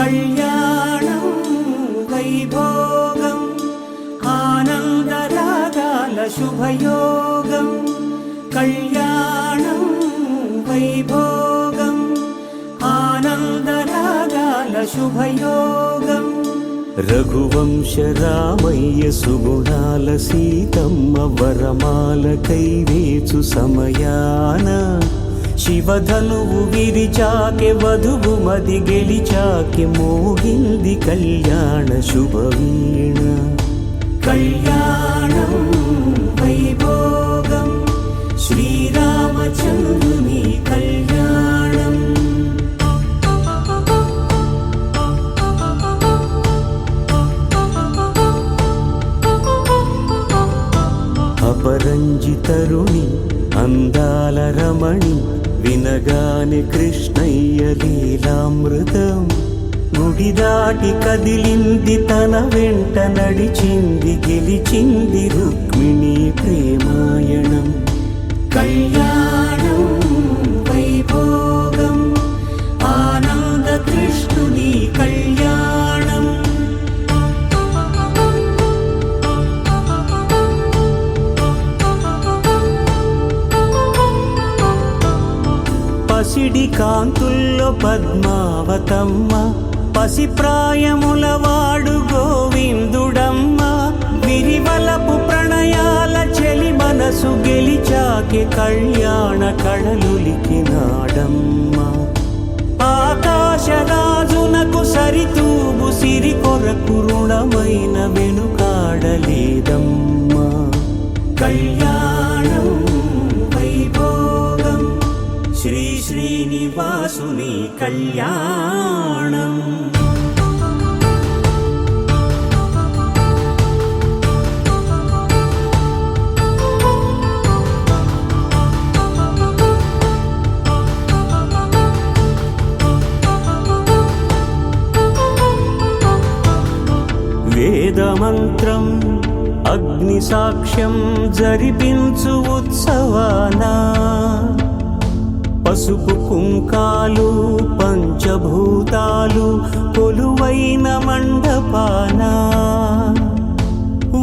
కళ్యాణం వైభోగం ఆనందరాగాల శుభయోగం. కళ్యాణం వైభోగం ఆనందరాగాల శుభయోగం. రఘువంశ రామయ్య సుగుణాల సీతమ్మ వరమాల కైవేచు సమయాన శివధనువు విరిచాకె వధువు మది గెలిచాకె మోగింది కళ్యాణ శుభవీణ. కళ్యాణం వైభోగం శ్రీరామచంద్రుని కళ్యాణం. అపరంజి తరుణి అందాల రమణి వినగానే కృష్ణయ్య లీలామృతం. గుడి దాటి కదిలింది తన వెంట నడిచింది గెలిచింది రుక్మిణి ప్రేమాయణం. కళ్యాణం వైభోగం ఆనంద కృష్ణుని కళ్యాణం. పసిడి కాంతుల్లో పద్మావతమ్మ పసిప్రాయముల వాడు గోవిందుడమ్మ. విరివలపు ప్రణయాల చెలి మనసు గెలిచాకె కళ్యాణ కళలులికినాడమ్మ. ఆకాశరాజునకు సరితూబు సిరి కొరకు రుణమైన వెనుకాడలేదమ్మ. కళ్యాణం వైభోగం శ్రీ శ్రీనివాసుని కళ్యాణం. వేదమంత్రం అగ్ని సాక్ష్యం జరిపించు ఉత్సవానా పసుపు కుంకాలు పంచభూతాలు కొలువైన మండపాన.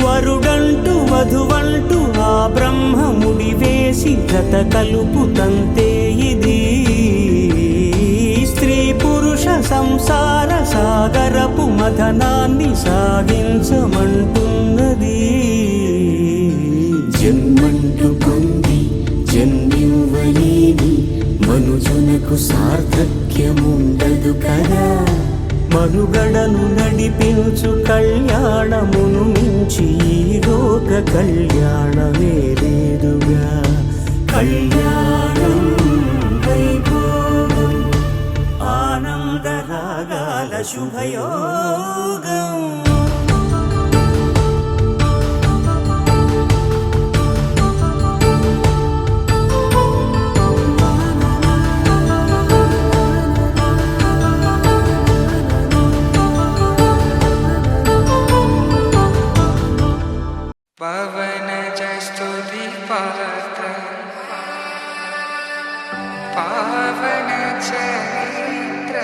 వరుడంటూ వధువంటూ ఆ బ్రహ్మముడి వేసి జత కలుపుతంతే ఇది. స్త్రీ పురుష సంసార సాగరపు మథనాన్ని సాగించమంటున్నది. జన్మంటూ పొంది జన్మివ్వలేని మనుజునకు సార్థక్యముండదు కదా. మనుగడను నడిపించు కళ్యాణమును మించి ఈ లోక కళ్యాణమే లేదుగా. కళ్యాణం వైభోగం ఆనందరాగాల శుభయోగం. पवनजस्तुति पात्र पावन चरित्र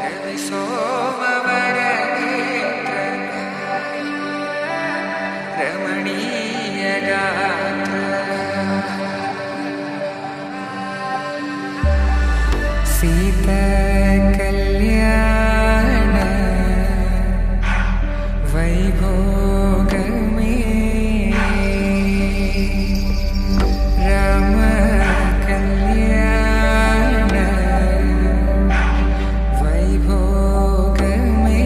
रवि सोमवर नेत्र रमणीय गात्र सीता कल्याण वैभोग में राम कल्याण वैभोग में.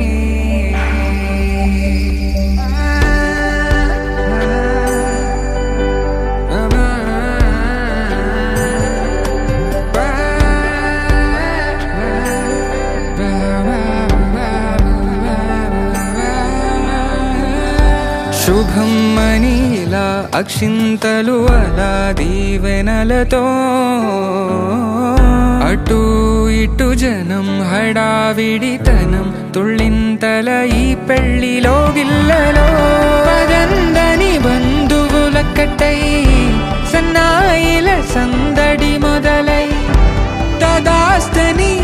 శుభం మనీలా అక్షింతలు అలా దీవెనలతో అటు ఇటు జనం హడావిడితనం తుళ్ళింతల ఈ పెళ్లిలో గిల్లలో. పదందని బంధువులక్కటై సన్నాయిల సందడి మొదలై తదాస్తని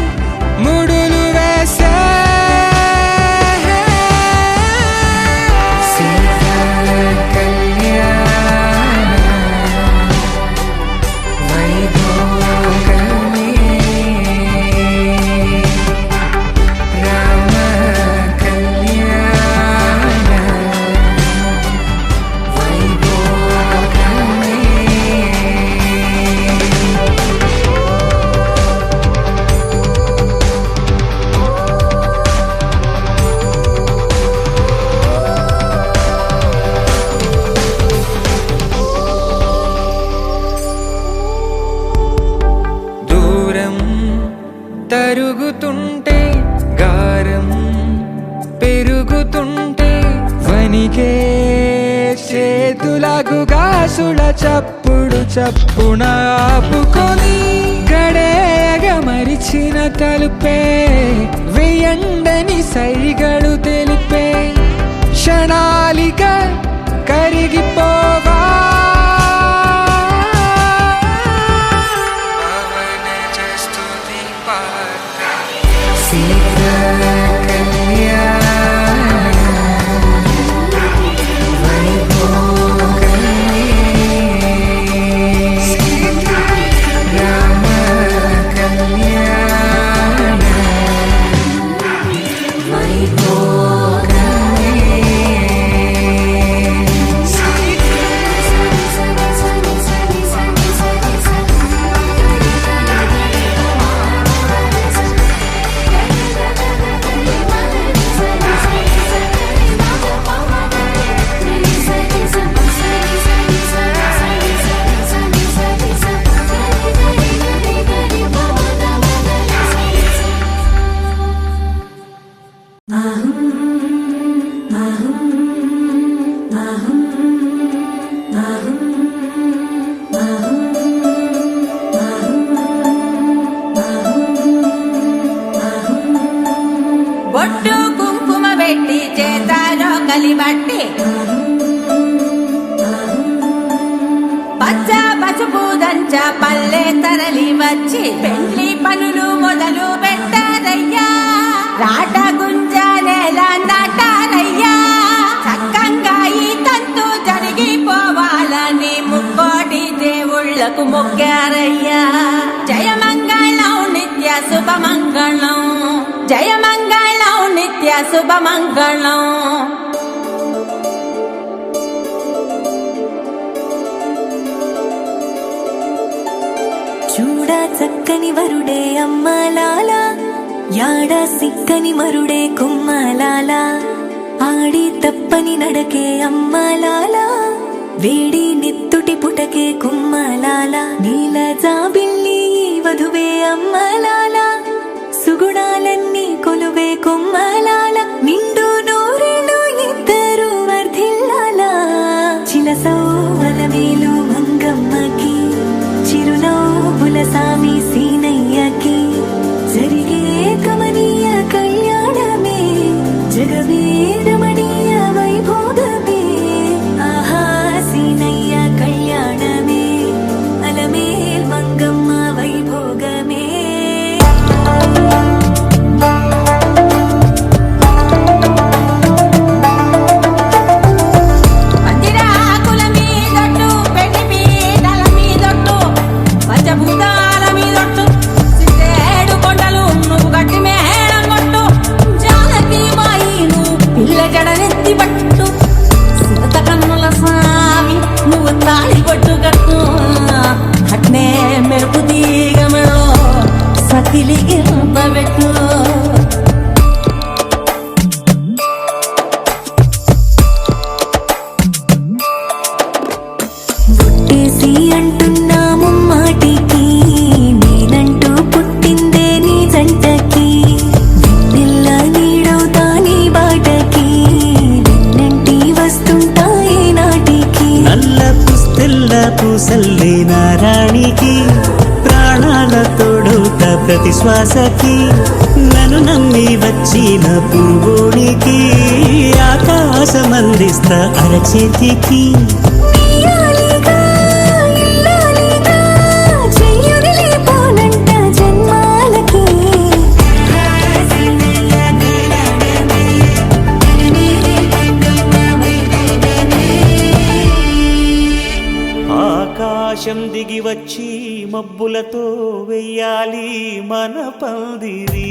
తరుగుతుంటే గారం పెరుగుతుంటే వనికే చేతులకు గాసుల చప్పుడు చప్పున ఆపుకొని గడేగ మరిచిన తలుపే వెయ్యండని సైగలు తెలిపే క్షణాలిక కరిగిపోవా బొట్టు కుంకుమ పెట్టి చేతారో కలిబట్టి పచ్చ పసుపు దంచ పల్లె తరలి వచ్చి పెళ్లి పనులు మొదలు పెట్టారయ్యా రాట గుంజనేల నాటారయ్యా చక్కంగా ఈ తంతు జరిగిపోవాలని ముక్కోటి దేవుళ్లకు మొక్కారయ్యా జయమంగళం నిత్య శుభమంగళం జయమంగళం నిత్య శుభమంగళం చూడా చక్కని వరుడే అమ్మలాల యాడ సిక్కని మరుడే కుమ్మలాల ఆడి తప్పని నడకే అమ్మలాల వేడి నెత్తుటి పుటకే కుమ్మలాల నీల జాబిల్లి వధువే అమ్మలాల సుగుణాలన్నీ కొలువే కొమ్మలాల నిండు నూరేళ్ళు ఇద్దరు వర్ధిల్లాల చిలసౌవల వేలు మంగమ్మకి చిరునవ్వుల సామి సీనయ్యకి జరిగే కమనీయ కళ్యాణమే జగవేరమణీయ వైభోగమే ఆహా సీనయ్య కళ్యాణమే అలమేల్ మంగమ్మ వైభోగమే పందిరాకుల మీదొట్టు పెళ్లి పీటల మీదొట్టు పంచభూతాల మీదొట్టు సిద్ధేడు కొండలు నువ్వు గట్టి మేళం కొట్టు జానకి బాయి నువ్వు పిల్ల జడనెత్తి పట్టు సిరత కన్నుల స్వామి నువ్వు తాళి పట్టు కట్టు అట్నే మెరుపు తీగమలో సతిలి గింప పెట్టు పుట్టేసి అంటున్నాము మాటికి నేనంటూ పుట్టిందే నీ జంటకి వెన్నెల్ల నీడవుతా నీ బాటకి వెన్నంటి వస్తుంటాయి నాటికి నల్ల పుస్తెల్ల పూసల్లే నారాణికి ప్రాణాల తోడవుత ప్రతి శ్వాసకి నన్ను నమ్మి వచ్చిన పురుగోడికి ఆకాశమందిస్తా అరచేతికి ఇయ్యాలిగా, ఇల్లాలిగా, చెయ్యొదిలిపోనంట జన్మాలకి ఆకాశం దిగి వచ్చి మబ్బులతో వెయ్యాలి మన పందిరి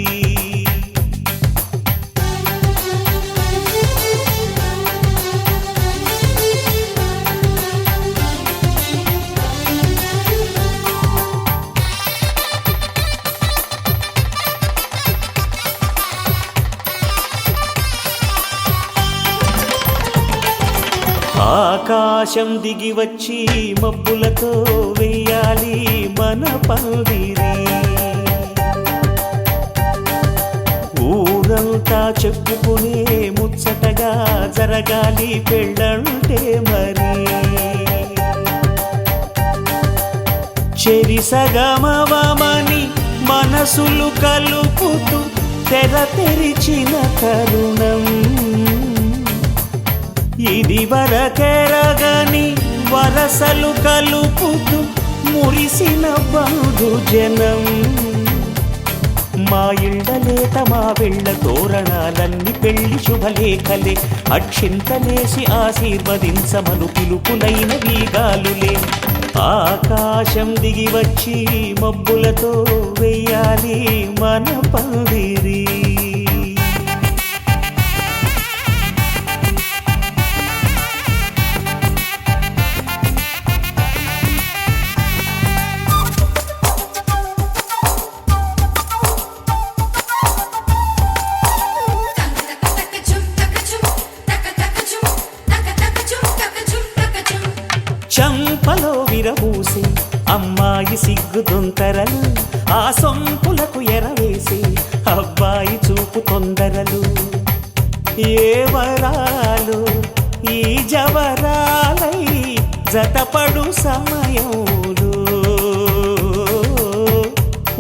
ఆకాశం దిగి వచ్చి మబ్బులతో వెయ్యాలి మన పందిరి చెప్పుకునే ముచ్చటగా జరగాలి పెళ్ళంటే మరి చెరిసగమవమని మనసులు కలుపుతూ తెర తెరిచిన తరుణం ఇది వరకెరగని వరసలు కలుపుతూ మురిసిన బంధుజనం మా ఇళ్ళలేత మా వెళ్ళ తోరణాలన్నీ పెళ్లి శుభలేఖలే అక్షింతలేసి ఆశీర్వదించమను పిలుపులైన వీగాలులే ఆకాశం దిగి వచ్చి మబ్బులతో వెయ్యాలి మన పందిరి చంపలో విరబూసి అమ్మాయి సిగ్గుదొంతరలు ఆ సొంపులకు ఎరవేసి అబ్బాయి చూపు తొందరలు ఏ వరాలు ఈ జవరాలై జతపడు సమయంలో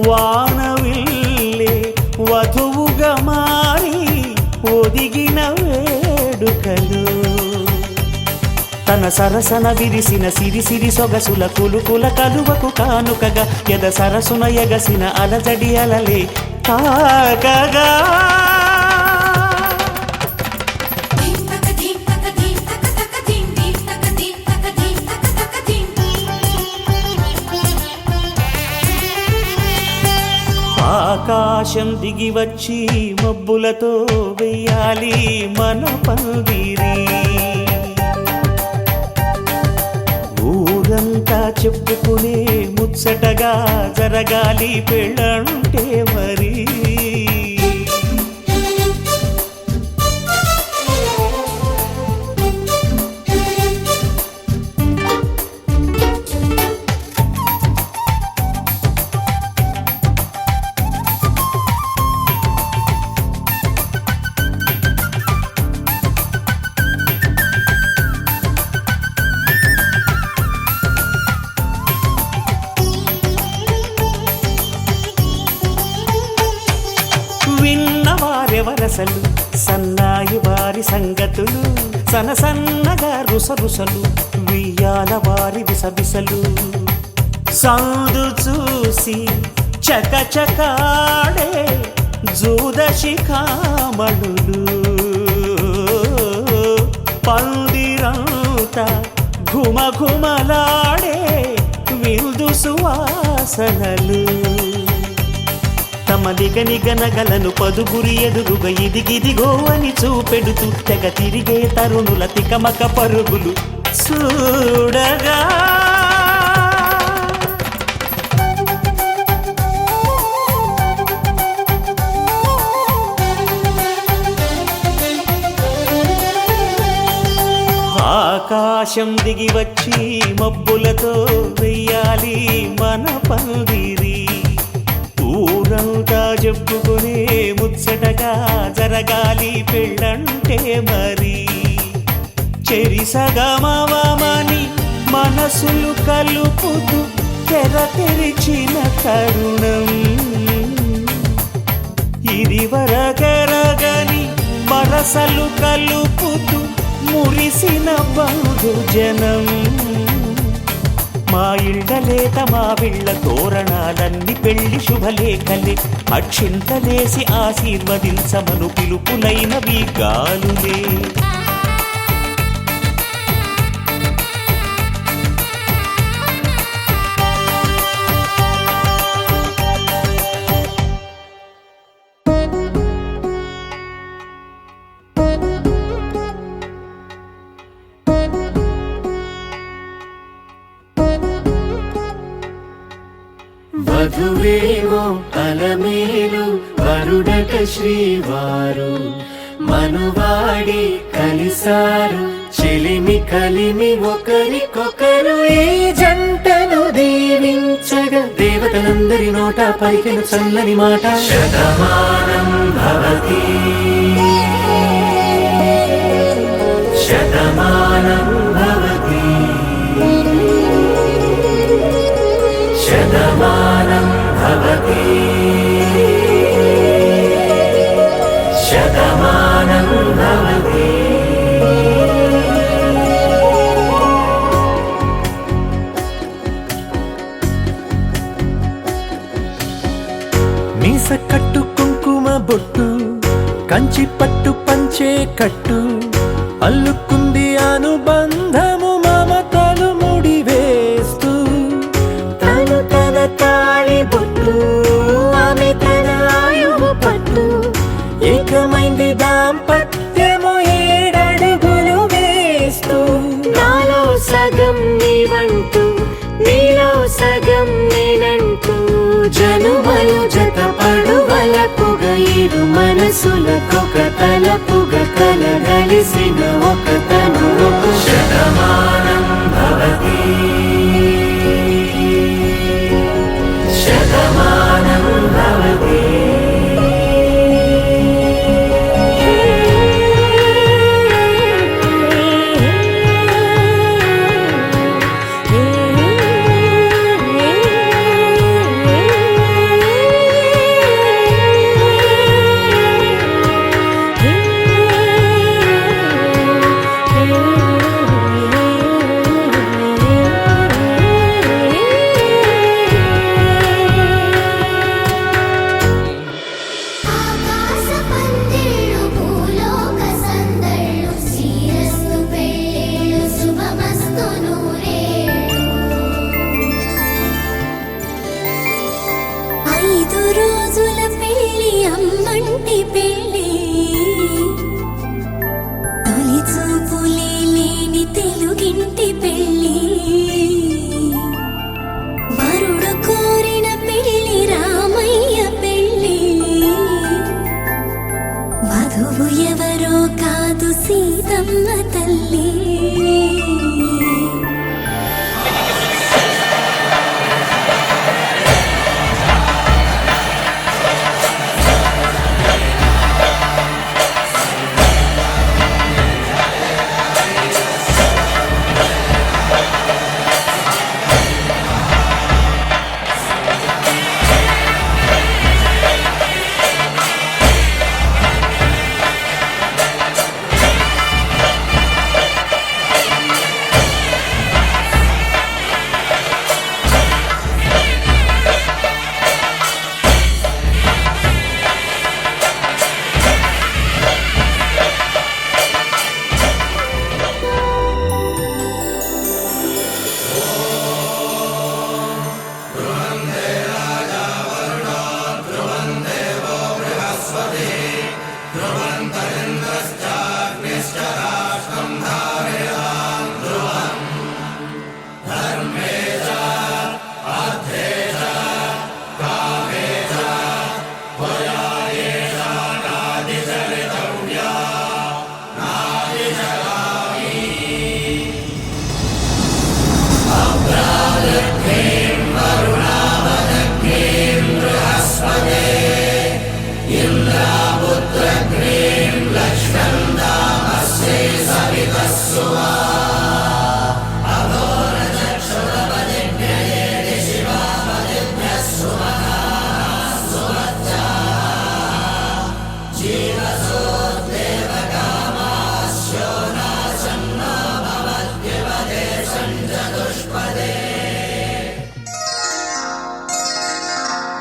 వానవిల్లే వధువుగా మారి ఒదిగిన వేడుకలు తన సరసన విరిసిన సిరిసిరి సొగసుల కులుకుల కలువకు కానుకగా ఎద సరసున ఎగసిన అలజడి అలలే తాకగా ఆకాశం దిగి వచ్చి మబ్బులతో వెయ్యాలి మన పందిరి ఊరంతా చెప్పుకునే ముచ్చటగా జరగాలి పెళ్ళంటే మరి విన్నవారెవరసలు సన్నాయి వారి సంగతులు సనసన్నగా రుసరుసలు వియ్యాల వారి విసవిసలు సాధు చూసి చకచకాడే జూదశిఖామణులు పందిరంతా ఘుమఘుమలాడే విందు సువాసనలు తమ నిగనగలను పదుగురి ఎదురుగా ఇదిగిదిగో అని చూపెడుతూ తెగ తిరిగే తరుణుల తికమక పరుగులు చూడగా ఆకాశం దిగి వచ్చి మబ్బులతో వెయ్యాలి మన పందిరి ఊరంతా చెప్పుకునే ముచ్చటగా జరగాలి పెళ్ళంటే మరి చెరిసగమవమని మనసులు కలుపుతూ తెర తెరిచిన తరుణం ఇది వరకెరగని వరసలు కలుపుతూ మురిసిన బంధుజనం మా ఇళ్ళలేత మా వీళ్ళ తోరణాలన్నీ పెళ్లి శుభలేఖలే అక్షింతలేసి ఆశీర్వదించమను పిలుపులైనవి గాలులే వధువేమో అలమేలు వరుడట శ్రీవారు మనువాడి కలిసారు చిలిమి కలిమి ఒకరికొకరు ఈ జంటను దీవించగా దేవతలందరి నోట పలికిన చల్లని మాట శతమానం భవతి శతమానం భవతి శతమానం భవతి శతమానం భవతి. మీస కట్టు కుంకుమ బొట్టు కంచి పట్టు పంచే కట్టు అల్లుకుంది అనుబంధము మమతలు ముడివేస్తూ తను తన తాళి బొట్టు ఆమె తన ఆయువు పట్టు ఏకమైంది దాంపత్యము 7 అడుగులు వేస్తూ నాలో సగం నీవంటూ నీలో సగం నేనంటూ జనుమలు జతపడు వలపుగ ఇరు మనసులకొక తలపుగ కలగలిసిన ఒక తను శతమానం భవతి శతమానం భవతి. ఆకాశ పందిళ్ళు భూలోక సందళ్ళు శ్రీరస్తు పెళ్ళిళ్ళు శుభమస్తు నూరేళ్ళు 5 రోజుల పెళ్ళి అమ్మంటి పెళ్ళి తొలి చూపులే లేని తెలుగింటి పెళ్ళి వరుడు కోరిన పెళ్ళి రామయ్య పెళ్ళి వధువు ఎవరో కాదు సీతమ్మ తల్లి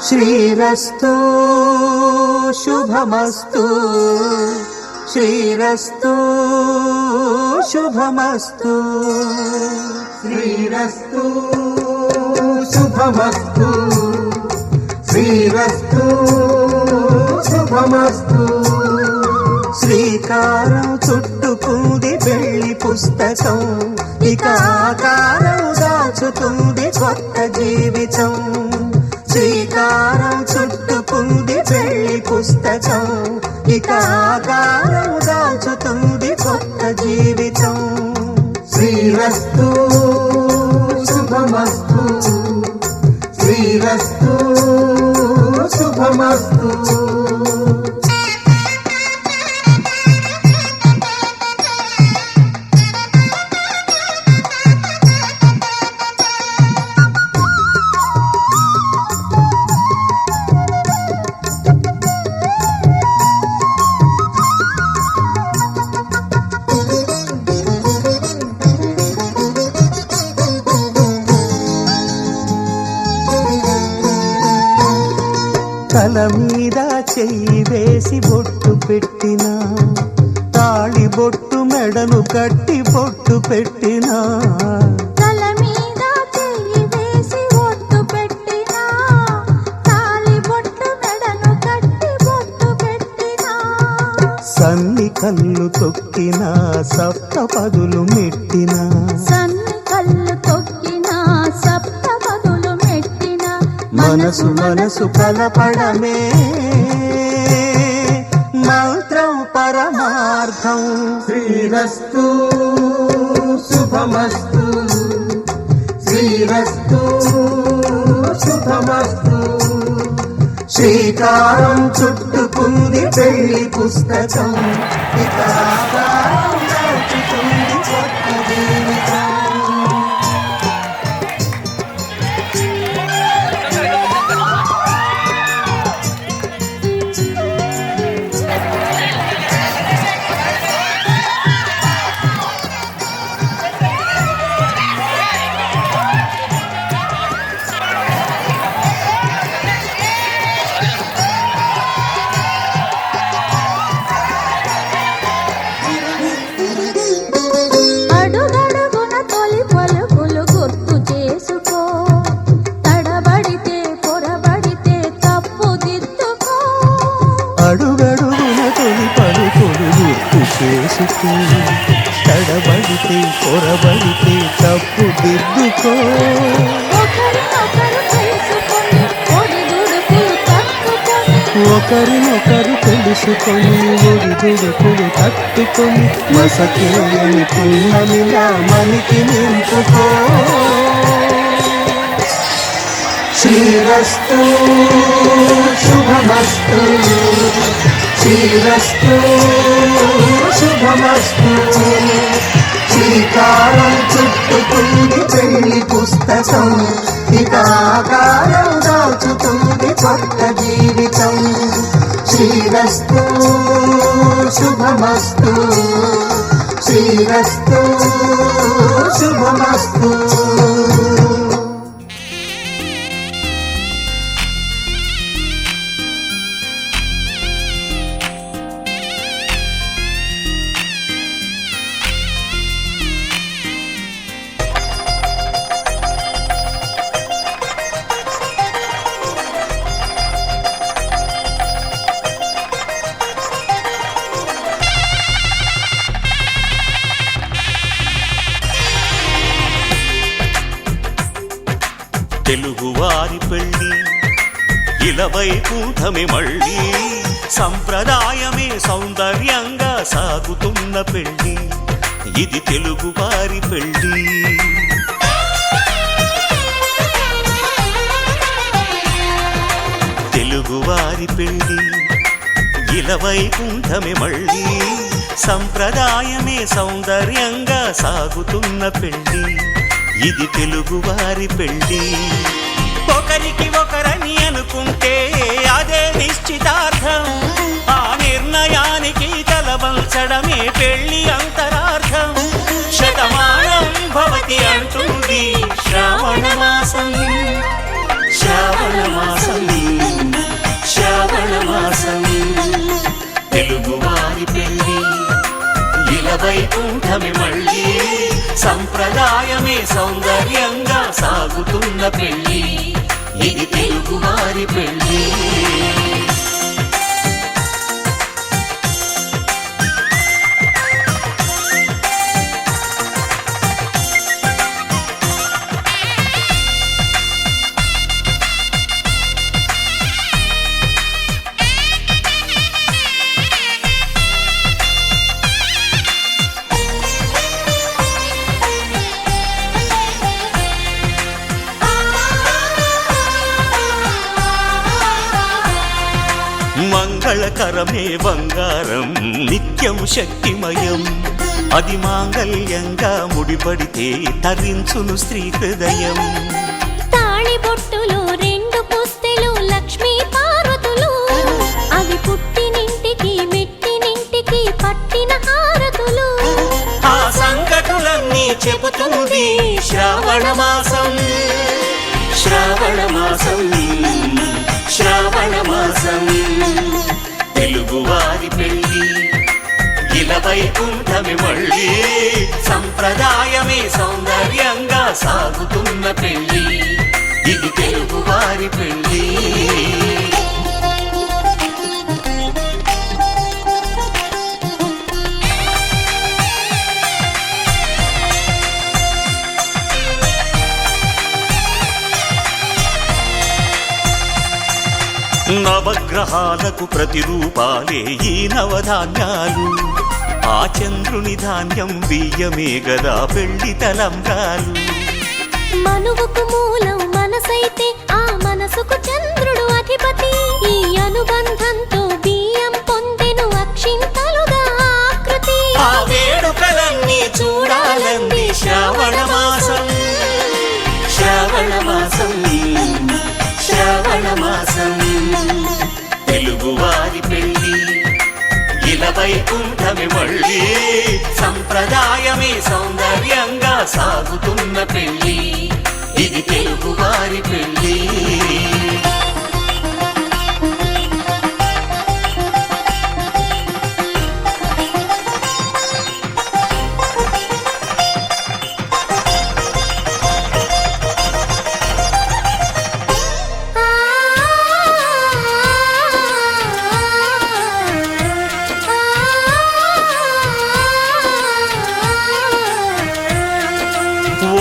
శ్రీరస్తు శుభమస్తు శ్రీరస్తు శుభమస్తు శ్రీరస్తు శుభమస్తు శ్రీరస్తు శుభమస్తు. శ్రీకారం చుట్టుకుంది పెళ్లి పుస్తకం ఇక ఆకారం దాచుతుంది కొత్త జీవితం. శ్రీకారం చుట్టుకుంది పెళ్లి పుస్తకం ఇక ఆకారం దాచుతుంది కొత్త జీవితం. శ్రీరస్తు శుభమస్తు శ్రీరస్తు శుభమస్తు తల మీద చెయ్యి వేసి బొట్టు పెట్టినా తాళి బొట్టు మెడను కట్టి బొట్టు పెట్టినా తల మీద చెయ్యి వేసి ఒట్టు పెట్టినా తాళి బొట్టు మెడను కట్టి బొట్టు పెట్టినా సన్ని కళ్ళు తొక్కినా సప్త పదులు మెట్టినా సన్ని కళ్ళు తొక్కినా సప్త పదులు మెట్టినా మనసు మనసు కలపడమే మంత్రం పరమార్థం శ్రీరస్తు శుభమస్తు శ్రీరస్తు శుభమస్తు శ్రీకారం చుట్టుకుంది పెళ్లి పుస్తకం ఇక ఆకారం దాచుతుంది కొత్త జీవితం అడుగడుగున తొలి పలుకులు గుర్తు చేసుకో తడబడితే పొరబడితే తప్పు దిద్దుకో అడుగడుగున తొలి పలుకులు గుర్తు చేసుకో తడబడితే పొరబడితే తప్పు దిద్దుకో ఒకరినొకరు తెలుసుకొని ఒకరినొకరు తెలుసుకొని ఒడిదుడుకులు తట్టుకొని మసకేయని పుణ్యమిలా మనకి నింపుకో శ్రీరస్తు శుభమస్తు శ్రీరస్తు శుభమస్తు శ్రీకారం చుట్టుకుంది పెళ్లి పుస్తకం ఇక ఆకారం దాచుతుంది కొత్త జీవితం శ్రీరస్తు శుభమస్తు శ్రీరస్తు శుభమస్తు తెలుగువారి పెళ్ళి ఇలవైకుంఠమే మళ్ళీ సంప్రదాయమే సౌందర్యంగా సాగుతున్న పెళ్ళి ఇది తెలుగువారి పెళ్ళి తెలుగువారి పెళ్ళి ఇలవైకుంఠమే మళ్ళీ సంప్రదాయమే సౌందర్యంగా సాగుతున్న పెళ్ళి ఇది తెలుగువారి పెళ్ళి ఒకరికి ఒకరని అనుకుంటే అదే నిశ్చితార్థం ఆ నిర్ణయానికి తలవంచడమే పెళ్ళి అంతరార్థం శతమానం భవతి అంటుంది శ్రావణ మాసం శ్రావణ మాసం శ్రావణ మాసం తెలుగువారి పెళ్ళి ఇలవైకుంఠమే మళ్ళీ సంప్రదాయమే సౌందర్యంగా సాగుతున్న పెళ్ళి ఇది తెలుగువారి పెళ్ళి మంగళకరమే బంగారం నిత్యం శక్తిమయం అది మాంగళ్యంగా ముడిపడితే తరించును స్త్రీ హృదయం తాళి బొట్టులో 2 పుస్తెలు లక్ష్మీ పార్వతులు అవి పుట్టినింటికి మెట్టినింటికి పట్టిన హారతులు ఆ సంగతులన్నీ చెబుతుంది శ్రావణ మాసం శ్రావణ మాసం శ్రావణ మాసం తెలుగువారి పెళ్ళి ఇలా వైకుంఠమి మళ్ళీ సంప్రదాయమే సౌందర్యంగా సాగుతున్న పెళ్ళి ఇది తెలుగువారి పెళ్ళి నవగ్రహాలకు ప్రతిరూపాలే ఈ నవధాన్యాలు ఆ చంద్రుని ధాన్యం బియ్యమే గదా పెళ్లి తలంబ్రాలు మనువుకు మూలం మనసైతే ఆ మనసుకు చంద్రుడు అధిపతి ఈ అనుబంధంతో బియ్యం పొందెను అక్షింతలుగా ఆకృతి ఆ వేడుకలన్నీ చూడాలంది శ్రావణ మాసం శ్రావణ మాసం శ్రావణ మాసం తెలుగువారి పెళ్ళి ఇలా వైకుంఠమి మళ్ళీ సంప్రదాయమే సౌందర్యంగా సాగుతున్న పెళ్ళి ఇది తెలుగువారి పెళ్ళి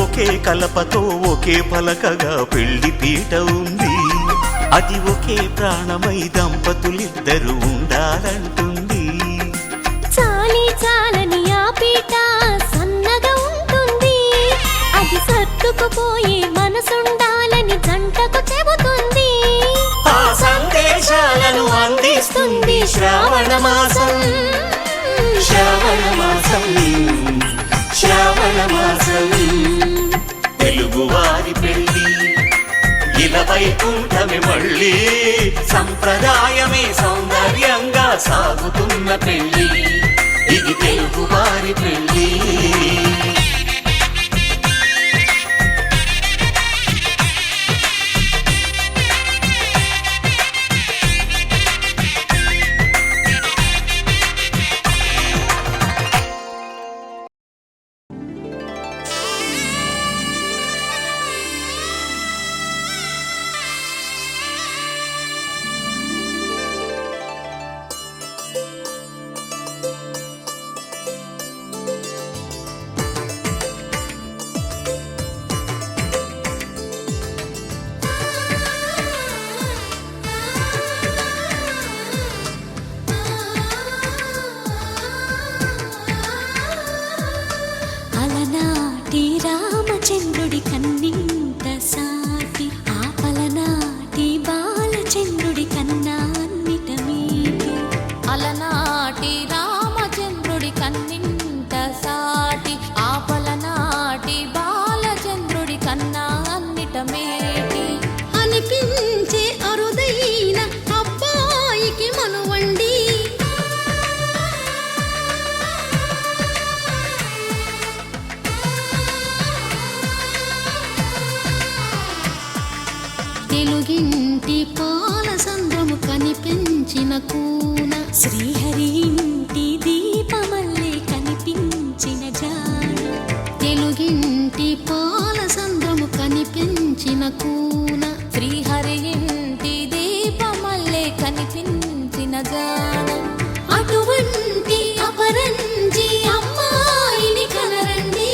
ఒకే కలపతో ఒకే పలకగా పెళ్లి పీట ఉంది అది ఒకే ప్రాణమై దంపతులిద్దరూ ఉండాలంటుంది చాలి చాలని ఆ పీట సన్నగా ఉంటుంది అది సర్దుకుపోయే మనసుండాలని జంటకు చెబుతుంది ఆ సందేశాలను అందిస్తుంది శ్రావణ మాసం శ్రావణ మాసం శ్రావణ మాసం తెలుగువారి పెళ్ళి ఇలా వైకుంఠమి మళ్ళీ సంప్రదాయమే సౌందర్యంగా సాగుతున్న పెళ్ళి ఇది తెలుగువారి పెళ్ళి అలనాటి రామచంద్రుడి కన్నింత సాటి ఆపలనాటి బాలచంద్రుడి కన్నా అన్నిట మీది అలనాటి రామచంద్రుడి కన్నింత సాటి ఆపలనాటి బాలచంద్రుడి కన్నా అన్నిట మేటి అనిపించే అరుదైన అబ్బాయికి మనువండి తెలుగింటి పాల సంద్రము కనిపించిన కూన శ్రీహరి ఇంటి దీపమల్లే కనిపించిన జాడ తెలుగింటి పాల సంద్రము కనిపించిన కూన శ్రీహరి ఇంటి దీపమల్లే కనిపించిన జాడ అటువంటి అపరంజి అమ్మాయిని కనరండి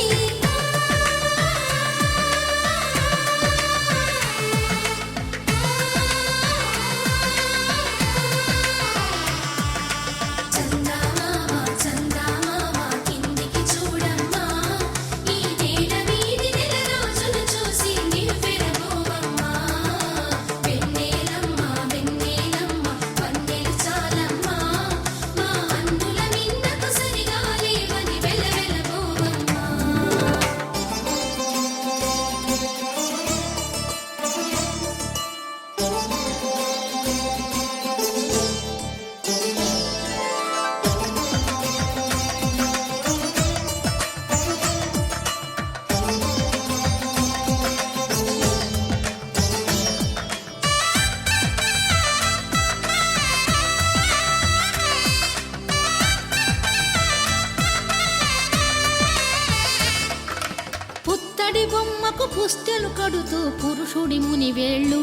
పుత్తడి బొమ్మకు పుస్తెలు కడుతూ పురుషుడి ముని వేళ్ళు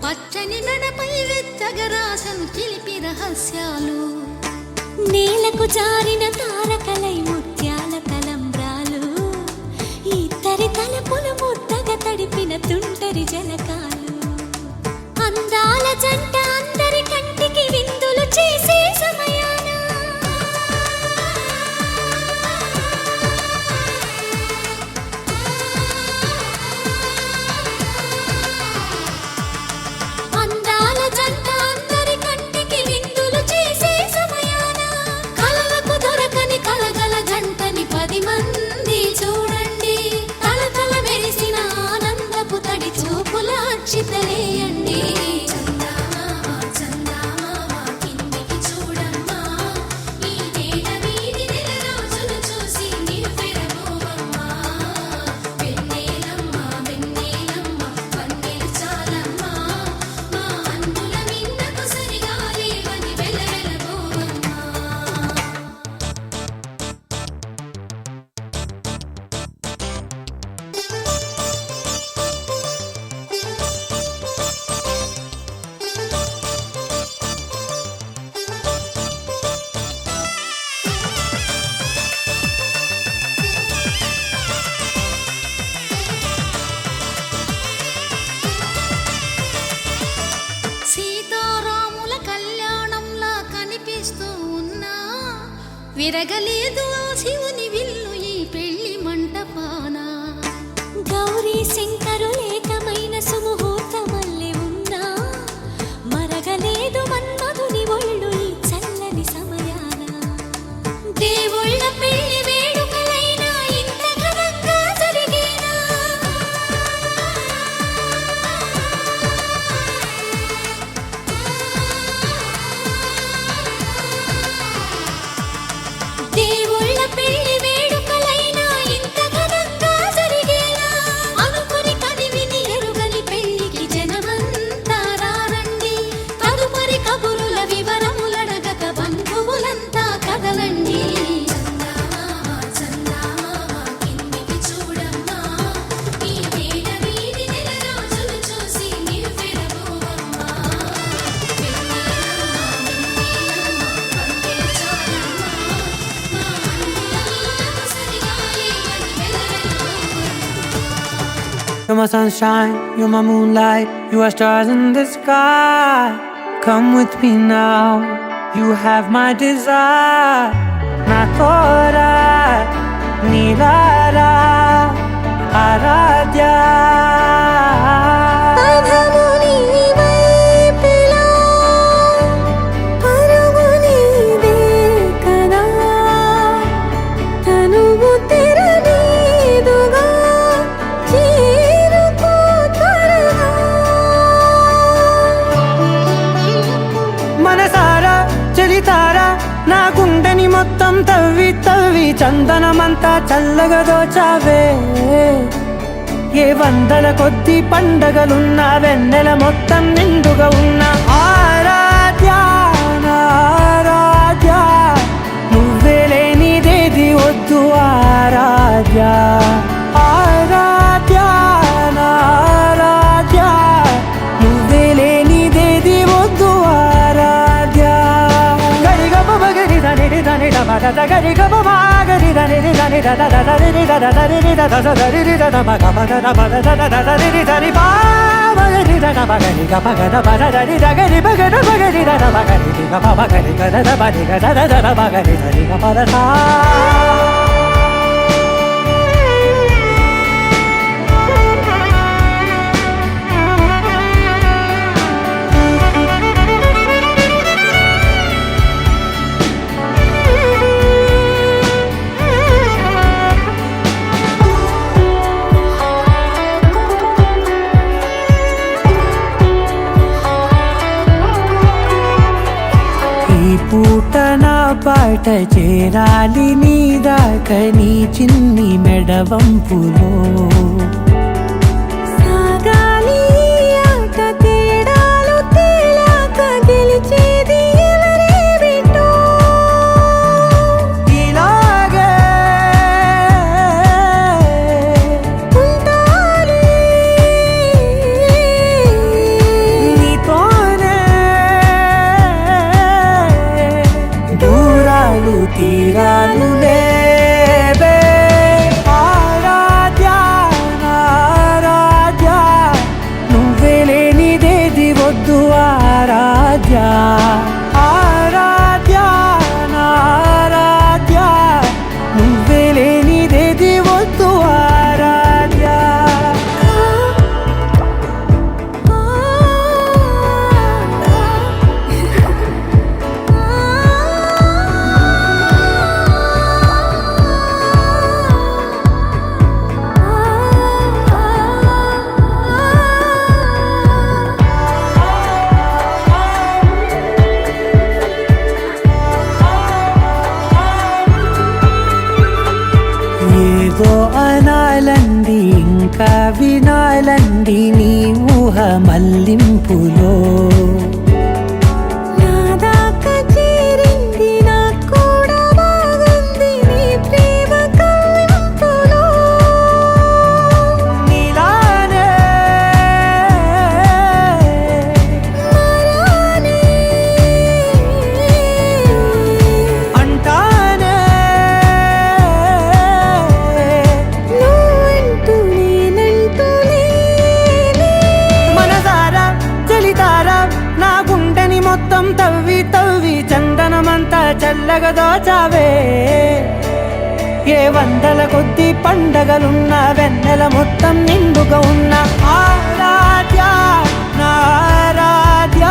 పచ్చని నడపై వెచ్చగరాసను చిలిపి రహస్యాలు నేలకు జారిన తారకలై ముత్యాల తలంబ్రాలు ఇద్దరి తలపులు ముద్దగా తడిపిన తుంటరి జలకాలు అందాల జంట అందరి కంటికి విందులు చేసే సమయాన అందాల జంట అందరి కంటికి విందులు చేసే సమయాన కలలకు దొరకని కలగల జంటని 10 మంది చూడండి తలతల మెరిసిన ఆనందపు తడి చూపుల అక్షితలేయండి సీతారాముల కళ్యాణంలా కనిపిస్తూ ఉన్నా విరగలేదు ఆ శివుని విల్లు ఈ పెళ్లి మంటపాన గౌరీ శంకరులేకమైన సుముహూర్తమల్లె ఉన్నా మరగలేదు మన్మధుని ఒళ్ళు ఈ చల్లని సమయాన దేవుళ్ళ పెళ్లి వేడుకలైనా ఇంత ఘనంగా జరిగేనా దేవుళ్ళ పెళ్లి వేడుకలైనా ఇంత ఘనంగా జరిగేనా అనుకుని కనివిని ఎరుగని పెళ్లికి జనమంతా రారండి తదుపరి కబురుల వివరములడగక బంధువులంతా కదలండి కిందికి చూడమ్మా ఈ వేడ వీడి నెల రోజులు చూసి నీవు పెరగోవమ్మా You're my sunshine, you're my moonlight, you are stars in the sky. Come with me now, you have my desire. Na tora, nilara, aradya. పదము నీవైపులా, పరుగు నీదే కదా, తనువు తెరనీదుగా, చేరుకో త్వరగా. మనసారా చలితారా నా గుండెని మొత్తం తవ్వి తవ్వి చందనమంతా చల్లగా దోచావే ఏ వందల కొద్ది పండగలున్నా వెన్నెల మొత్తం నిండుగా ఉన్న ఆరాధ్య నా ఆరాధ్య నువ్వే లేనిదేది వద్దు ఆరాధ్య ఆరాధ్య నా ఆరాధ్య నువ్వే లేనిదేది వద్దు ఆరాధ్య గరిగమ మగరి దని దని దమ దద గరిగమ మాగరి దని దని దద దద రి దద దరి రి దద దరి రి దద మగ మగ దమ దద దద రి దని పా మగరి దద మగరి గ మగ దమ దరి దగరి మగ మగరి దద మగరి రి గ మగరి గ దద మగరి గ దద దద మగరి దరి గ పద సా పూట నా పాట చేరాలి నీ దాకా నీ చిన్ని మెడవంపులో సాగాలి ఆట తేడాలు తేలాక గెలిచేది ఎవరే బిడ్డో. ఇలాగే తీరాలు లేవే ఆరాధ్య ఆరాధ్య నువ్వే లేనిదేది వద్దు ఆరాధ్య ఆరాధ్య ఆరాధ్య నువ్వే లేనిదేది వద్దు ఆరాధ్య ఏదో అనాలండి ఇంకా వినాలండి నీ ఊహ మల్లింపులో నా దాకా చేరింది నాకు కూడా బాగుంది నీ ప్రేమ కవింపులో నీలానే మరానే అంటానే నువ్వంటూ నేనంటూ లేనే మనసారా చలితారా నా గుండెని మొత్తం తవ్వి తవ్వి చందనమంతా చల్లగా దోచావే ఏ వందల కొద్ది పండగలున్న వెన్నెల మొత్తం నిండుగా ఉన్న ఆరాధ్య నా ఆరాధ్య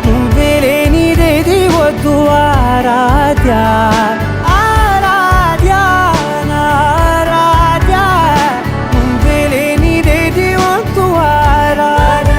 నువ్వే లేనిదేది వద్దు ఆరాధ్య ఆరాధ్య నా ఆరాధ్య నువ్వే లేనిదేది వద్దు ఆరాధ్య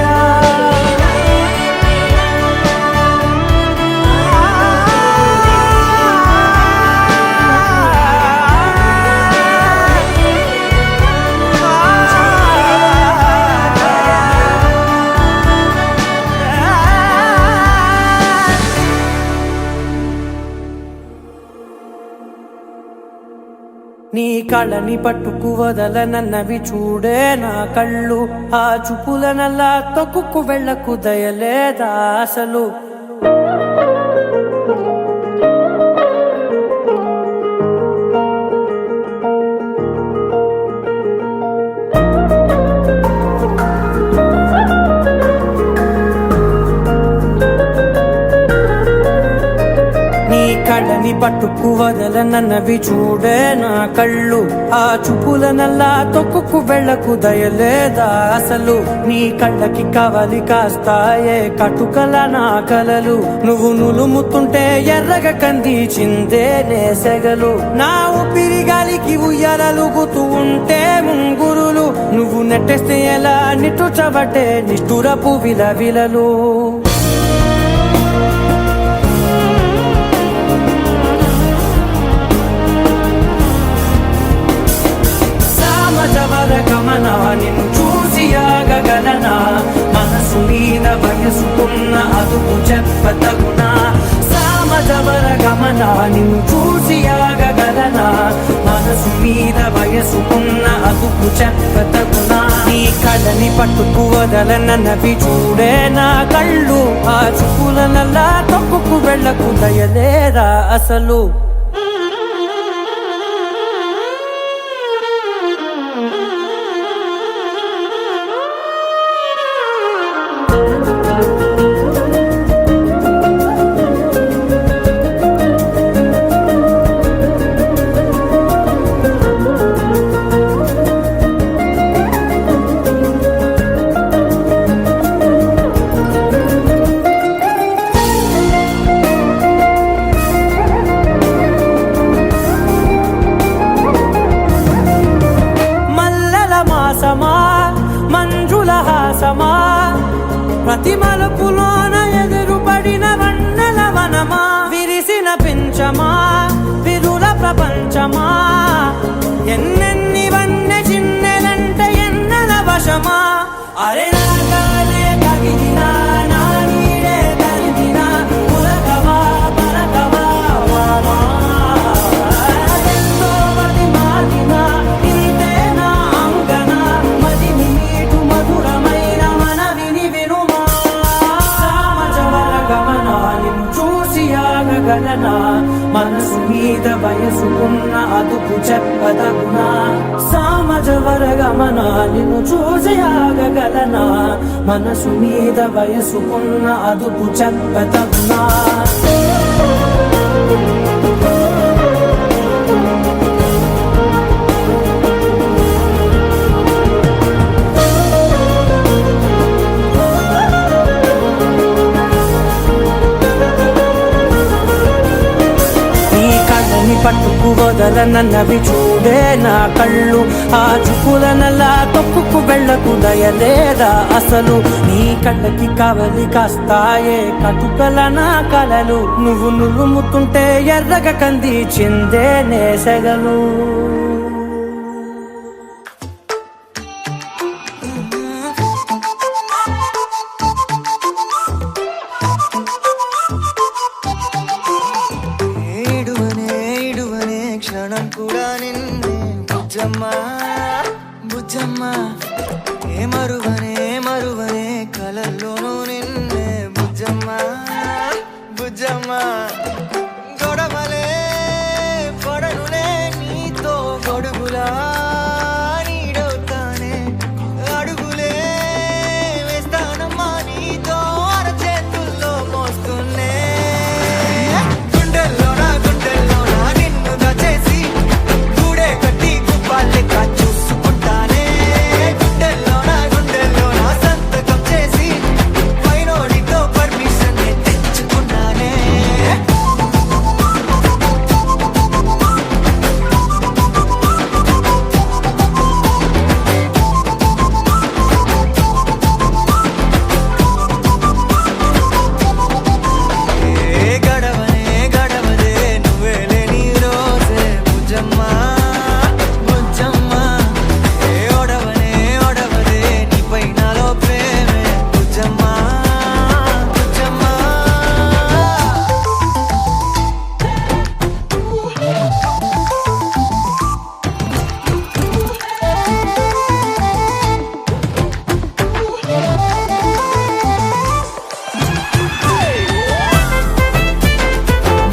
నీ కళ్ళని పట్టుకు వదలనన్నవి చూడే నా కళ్ళు ఆ చూపులనల్లా తొక్కుకు వెళ్ళకు దయలేదా అసలు నీ కళ్ళని పట్టుకు వదలనన్నవి చూడే నా కళ్ళు ఆ చూపులనల్లా తొక్కుకు వెళ్ళకు దయలేదా అసలు నీ కళ్ళకి కవలి కాస్తాయే కటుకల నా కలలు నువ్వు నులుముతుంటే ఎర్రగా కందిచిందే నేసెగలు నా ఊపిరి గాలికి ఉయ్యాలలుగుతూ ఉంటే ముంగురులు నువ్వు నెట్టేస్తే ఎలా నిట్టుచబట్టే నిష్ఠురపు విలవిలలు సామజవర గమన నిన్ను చూసి ఆగగలనా మనసు మీద వయసుకున్న అదుపు చెప్పతగునా సామజవర గమన నిన్ను చూసి ఆగగలనా మనసు మీద వయసుకున్న అదుపు చెప్పతగునా నీ కళ్ళని పట్టుకు వదలనన్నవి చూడే నా కళ్ళు ఆ చూపులనల్లా తొక్కుకు వెళ్ళకు దయలేరా అసలు ప్రతి మలుపులోన ఎదురుపడిన వన్నెల వనమా విరిసిన పించమా విరుల ప్రపంచమా ఎన్నెన్ని వన్నె చిన్నెలంటే ఎన్నెల వశమా అరే నాగాలే కగిలినా నా నీడే తరిమినా ఉలకవా పలకవా వామా ఎంతో మది మారినా ఇంతే నా అంగన మదిని నీటు మధురమైన మనవిని వినుమా సామజవర గమన నిన్ను చూసి ఆగ ఆగగలనా మనసు మీద వయసుకున్న అదుపు చెప్పదగునా సామజ వరగమన నిన్ను చూసి ఆగగలనా మనసు మీద వయసుకున్న అదుపు చెప్పదగునా పట్టుకు వదలనన్నవి చూడే నా కళ్ళు ఆ చూపులనలా తొక్కుకు వెళ్ళకు దయలేదా అసలు నీ కళ్ళకి కవలి కాస్తాయే కటుకల నా కలలు నువ్వు నులుముతుంటే ఎర్రగ కంది చిందే నేసగలు క్షణం కూడా నిన్నే బుజ్జమ్మా బుజ్జమ్మా ఏ మరువనే కలల్లోనూ నిన్నే బుజ్జమ్మా బుజ్జమ్మా గొడవలే పడనులే నీతో గొడుగులా నీడవుతానే అడుగులే వేస్తానమ్మా నీతో అరచేతుల్లో మోస్తున్నే చూసుకుంటానే గుండెల్లోన సంతకం చేసి పైనోడితో పర్మిషన్ తెచ్చుకున్నానే గడవదే నువ్వే లేని రోజే బుజ్జమ్మా బుజ్జమ్మా ఓడవదే నీపై నాలో ప్రేమే బుజ్జమ్మా బుజ్జమ్మా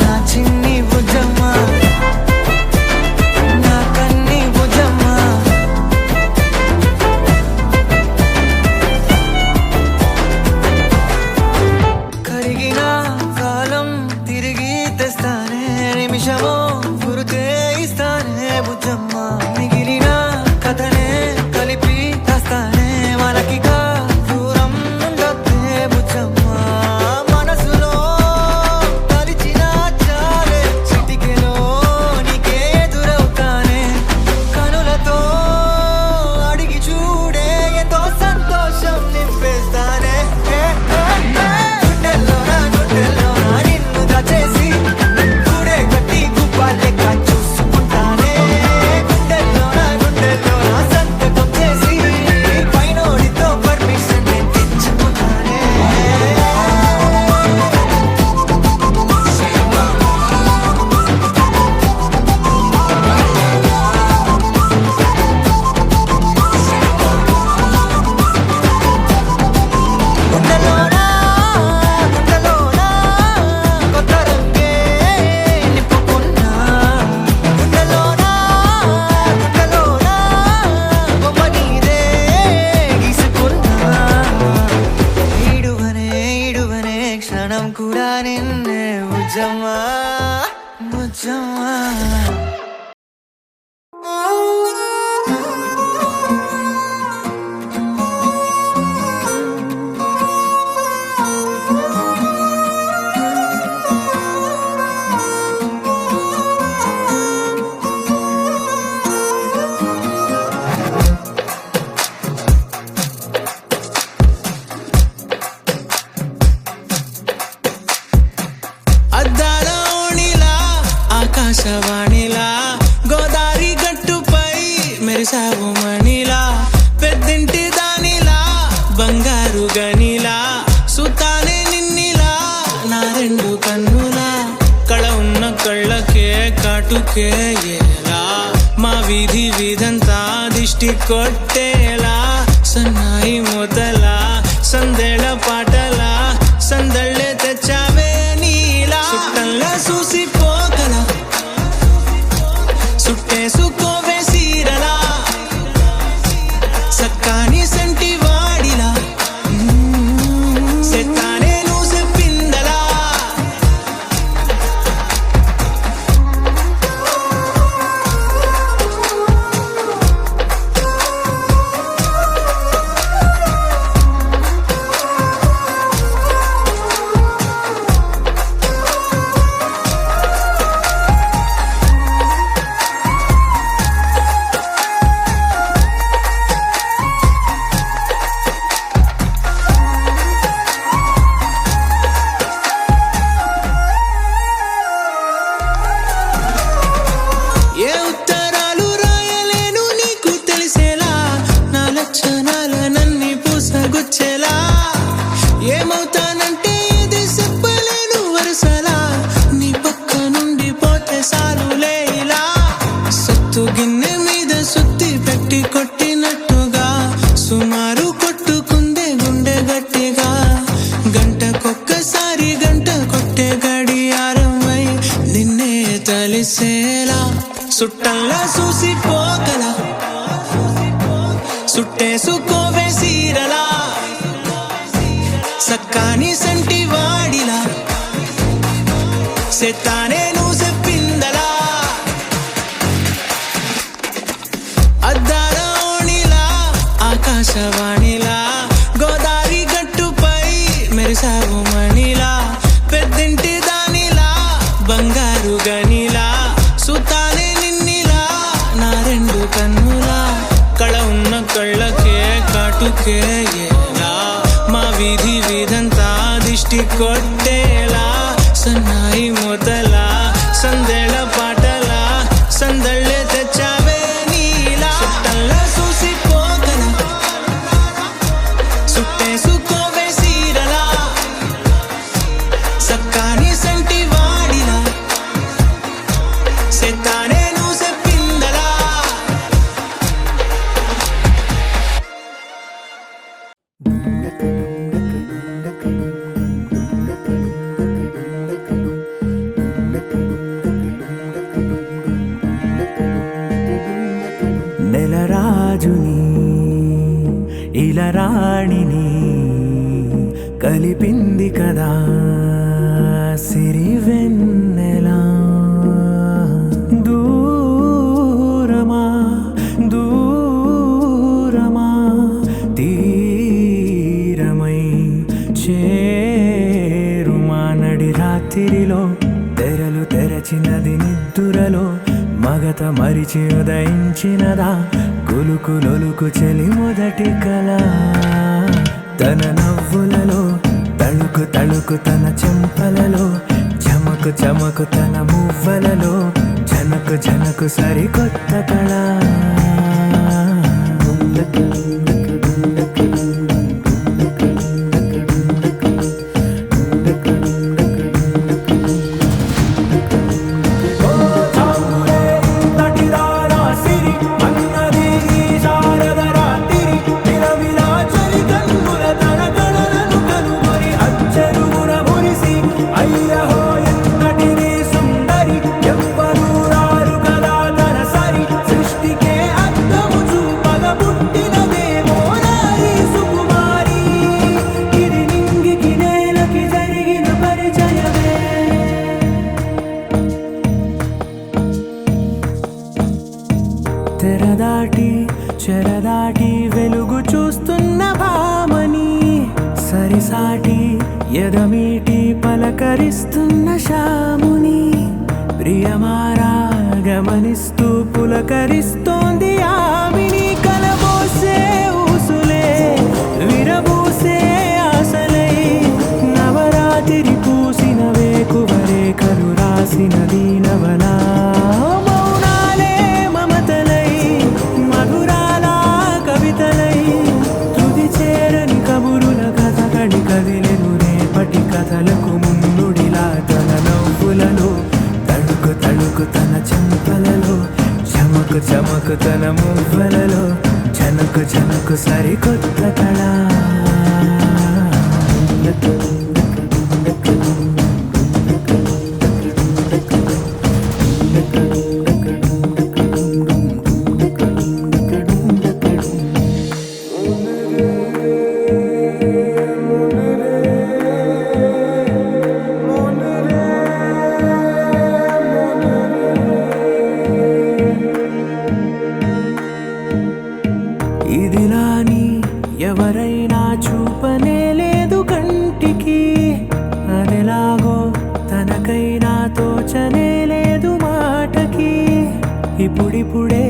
నా చిన్ని బుజ్జమ్మా నా కన్ని బుజ్జమ్మా కరిగిన కాలం తిరిగి తెస్తానే నిమిషమో గురుతే ఇస్తానే బుజ్జమ్మా మిగిలిన కథనే కలిపి తెస్తానే మనకిగా దూరం ఉండొద్దే బుజ్జమ్మా మనసులో తలిచిన చాలే చిటికెలో నీకే ఎదురవుతానే కనులతో అడిగి చూడే ఎంతో సంతోషం నింపేస్తానే గుండెల్లోన నిన్ను దాచేసి గూడే కట్టి గుప్పాలెక్క చూసుకుంటానే గుండెల్లోన సంతకం చేసి పైనోడితో పర్మిషన్ తెచ్చుకుంటానే గుండెల్లోన కొత్త రంగే నింపుకున్నా గుండెల్లోన బొమ్మ నీదే గీసుకున్నా ఈడువనే క్షణం కూడా నిన్నే బుజ్జమ్మా బుజ్జమ్మా అద్దాల ఓణిలా ఆకాశవాణిలా గోదారి గట్టుపై మెరిసావు మణిలా పెద్దింటి దానిలా బంగారు గనిలా సుతానే నిన్నిలా నా రెండు కన్నులా కళ ఉన్న కళ్ళకే కాటుకే ఎలా మా వీధంతా దిష్టి కొట్టేలా సన్నాయి మొదలా సందేళ పాటలా సందళ్ళే తెచ్చావే నీలా సుట్టంలా గంట కొట్టే గడియారమై నిన్నే తలిసేలా సుట్టల్లా చూసిపోగల సుట్టేసుకోవే సీరలా సక్కాని సంటి వాడిలా సెత్తానే నువ్వు చెప్పిందలా అద్దాల ఓణిలా ఆకాశవాణిలా గోదావరి గట్టుపై మెరిసావు మణిలా పెద్దింటి దానిలా బంగారు గనిలా సుతానే నిన్నిలా నా రెండు కన్నులా కళ ఉన్న కళ్ళకే కాటుకే ఎలా మా వీధి వీధంతా దిష్టి కొట్టేలా సన్నాయి మొదలా సందేళ పాటలా సందళ్ళే తెచ్చావే నీలా సుట్టల్లా చూసిపోగల సుట్టేసుకోవే సీరలా సక్కాని సంటి వాడిలా సెత్తానే నువ్వు చెప్పిందలా నెలరాజుని ఇలరాణిని కలిపింది కదా సిరివెన్నెలా దూరమా దూరమా తీరమై చేరుమా నడి రాత్రిలో తెరలు తెరచినది నిద్దురలో మగత మరిచి ఉదయించినదా కులుకులొలుకు చెలి మొదటి కళ తన నవ్వులలో తళుకు తళుకు తన చెంపలలో చమకు చమకు తన మువ్వలలో జనకు జనకు సరికొత్త కళ తెరదాటి చెరదాటి వెలుగు చూస్తున్న భామని సరిసాటి ఎదమీటి పలకరిస్తున్న శాముని ప్రియమారా గమనిస్తూ పులకరిస్తోంది ఆమిని కలబోసే ఊసులే విరబూసే ఆశలై నవరాత్రి పూసిన వేకువరేఖలు రాసిన దీనవనా కదిలెను రేపటి కథలకు ముందుడిలా తన నవ్వులలో తళుకు తళుకు తన చెంపలలో చమకు చమకు తన మువ్వలలో జనకు జనకు సరికొత్త కళ ఇదిలాని ఎవరైనా చూపనే లేదు కంటికి అదెలాగో తనకైనా తోచనే లేదు మాటకి ఇప్పుడిప్పుడే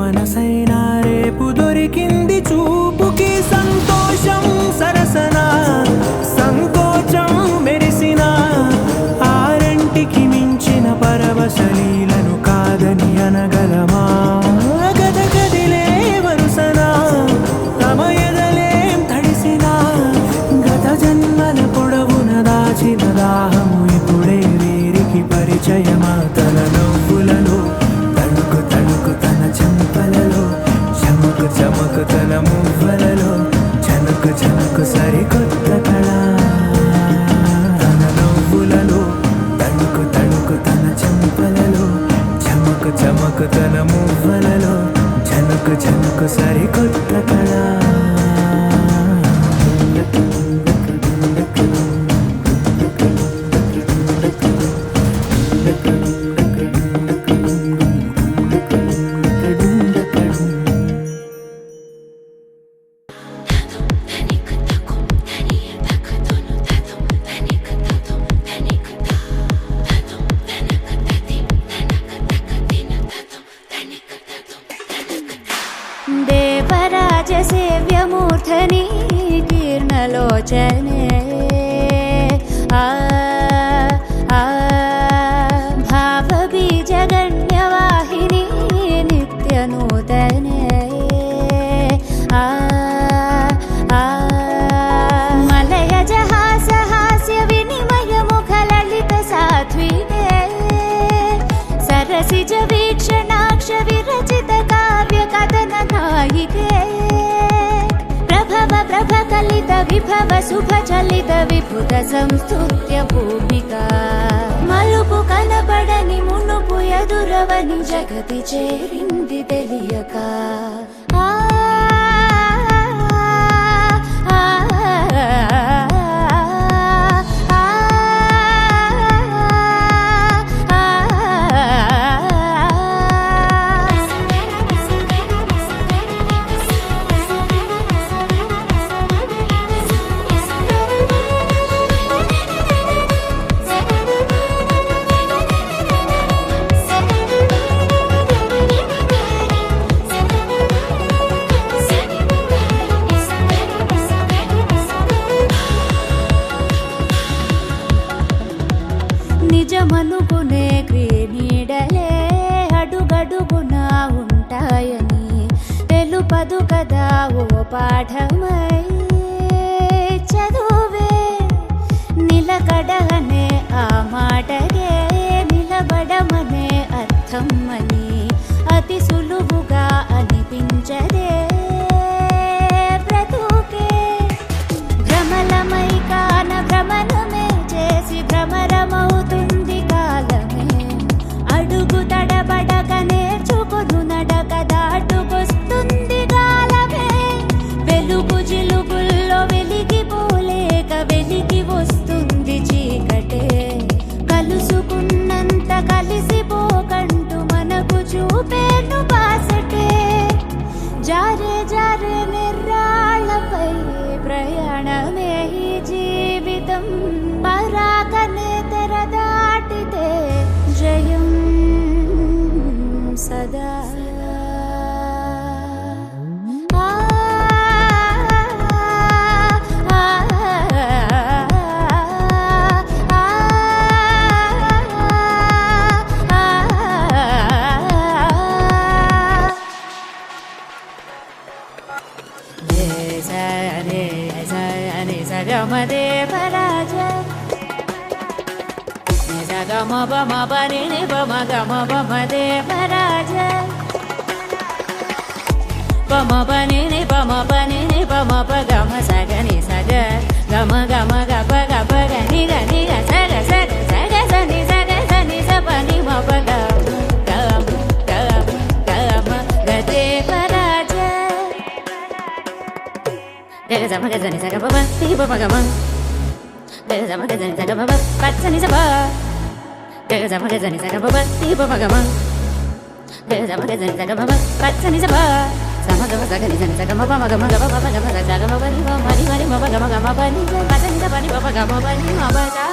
మనసైనా రేపు దొరికింది చూపుకి సంతోషం సరసన సంకోచం మెరిసిన ఆరంటికి మించిన పరవశలీలను కాదని అనగలమా గద గదిలే వరుసనా తమ ఎదలేం తడిసినా గత జన్మల పొడవున దాచిన దాహము ఇప్పుడే వీరికి పరిచయమా తన నవ్వులలో తళుకు తళుకు తన చెంపలలో చమకు చమకు తన మువ్వలలో జనకు జనకు సరికొత్త కళ తన సవ్యమూర్ధని కీర్ణలోచనే ఆ ఆ భావబీజగణ్యవాహిని నిత్యనూతనే ఆ ఆ మలయజహాసహాస్య వినిమయ ముఖలలిత సాత్వికే సరసిజ వీక్షణాక్ష విరచిత కావ్య కథన నాయికే ప్రభవ ప్రభ కలిత విభవ శుభ చలిత విభుత సంస్తుత్య భూమిక మలుపు కనబడని మునుపు ఎదురవని జగతి చేరింది తెలియక ఆ ఆ నిజమనుకునే క్రీనీడలే అడుగడుగునా ఉంటాయని తెలుపదు కదా ఓ పాఠమై చదువే నిలకడనే ఆ మాటగే నిలబడమనే అర్థం అని అతి సులువుగా అనిపించదే బ్రతుకే భ్రమలమై కాన భ్రమణమే చేసి భ్రమరమవుతుంది కాలమే అడుగు తడబడక నేర్చుకును నడక దాటుకొస్తుంది కాలమే వెలుగు జిలుగుల్లో వెలిగిపోలేక వెలిగి వస్తుంది చీకటే కలుసుకున్నంత కలిసిపోకంటూ మనకు చూపేను బాసటే జారే జారే నిర్రాళ్ళపై ప్రయాణమే ఈ జీవితం పరాకనే తెర దాటితే జయం సదా ఆ ఆ గమదేవరాజ గమ బమ బని బమ గమ బమ దేవరాజ బమ బని బమ బని బమ ప గమ సగని సగ గమ గమ గప గప గని గని సగ సగ సగ సని సగ సని సపని మప గమ గమ గమ గమ గదేవరాజ గగ జమ గజని సగ బమ తి బమ గమ గగ జమ గజని సగ బమ పచ్చని సబ గగ జమ గజని సగ బమ తి బమ గమ గగ జమ గజని సగ బమ పచ్చని సబ సమ గమ సగని సని సగ బమ గమ గమ బమ గమ సగ గమ బని బమ మరి మరి బమ గమ గమ బని పచ్చని స బని బమ గమ బని బమ సా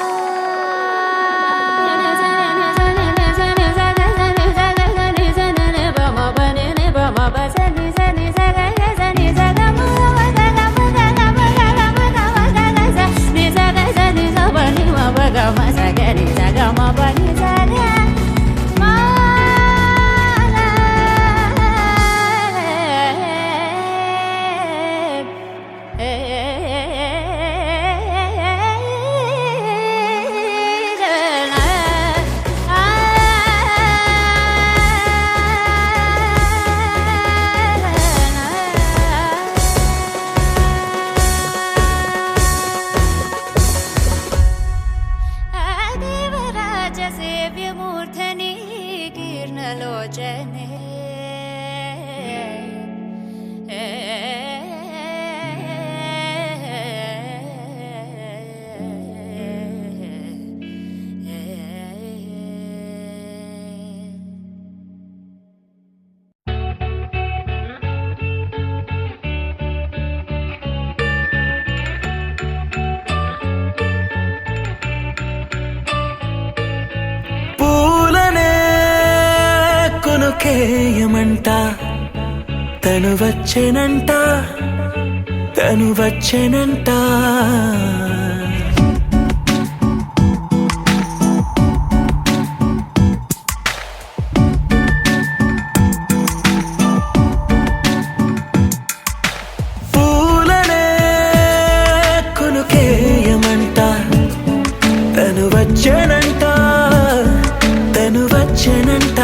గమ సగని సగమ బని సగ మా సేవ్యమూర్ధని కీర్ణలోచనే కేయమంట తను వచ్చేనంట తను వచ్చెనంట. పూలనే కొనుకేయమంట, తను వచ్చెనంట, తను వచ్చెనంట.